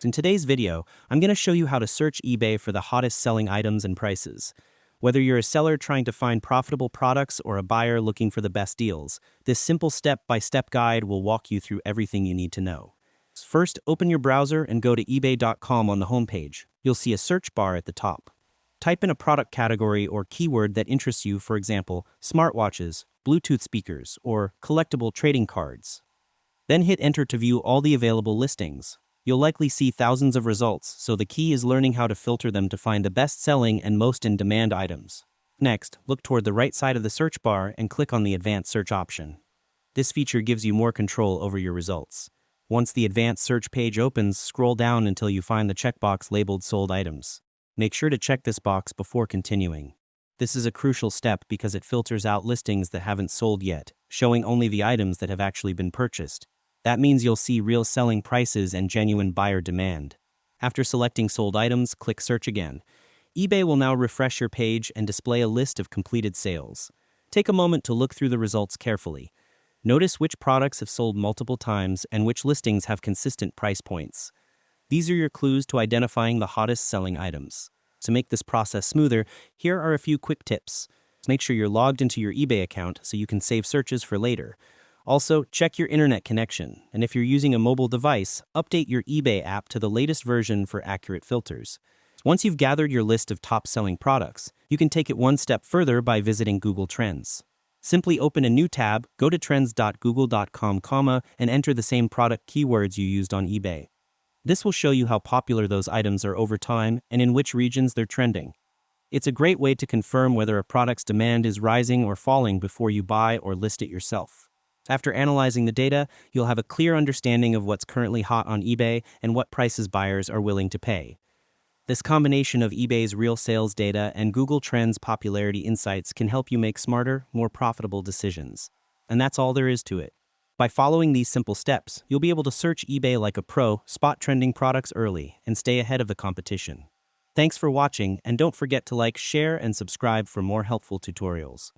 In today's video, I'm going to show you how to search eBay for the hottest selling items and prices. Whether you're a seller trying to find profitable products or a buyer looking for the best deals, this simple step-by-step guide will walk you through everything you need to know. First, open your browser and go to ebay.com on the homepage. You'll see a search bar at the top. Type in a product category or keyword that interests you, for example, smartwatches, Bluetooth speakers, or collectible trading cards. Then hit enter to view all the available listings. You'll likely see thousands of results, so the key is learning how to filter them to find the best-selling and most in-demand items. Next, look toward the right side of the search bar and click on the Advanced Search option. This feature gives you more control over your results. Once the Advanced Search page opens, scroll down until you find the checkbox labeled Sold Items. Make sure to check this box before continuing. This is a crucial step because it filters out listings that haven't sold yet, showing only the items that have actually been purchased. That means you'll see real selling prices and genuine buyer demand. After selecting sold items, click Search again. eBay will now refresh your page and display a list of completed sales. Take a moment to look through the results carefully. Notice which products have sold multiple times and which listings have consistent price points. These are your clues to identifying the hottest selling items. To make this process smoother, here are a few quick tips. Make sure you're logged into your eBay account so you can save searches for later. Also, check your internet connection, and if you're using a mobile device, update your eBay app to the latest version for accurate filters. Once you've gathered your list of top-selling products, you can take it one step further by visiting Google Trends. Simply open a new tab, go to trends.google.com, and enter the same product keywords you used on eBay. This will show you how popular those items are over time and in which regions they're trending. It's a great way to confirm whether a product's demand is rising or falling before you buy or list it yourself. After analyzing the data, you'll have a clear understanding of what's currently hot on eBay and what prices buyers are willing to pay. This combination of eBay's real sales data and Google Trends popularity insights can help you make smarter, more profitable decisions. And that's all there is to it. By following these simple steps, you'll be able to search eBay like a pro, spot trending products early, and stay ahead of the competition. Thanks for watching, and don't forget to like, share, and subscribe for more helpful tutorials.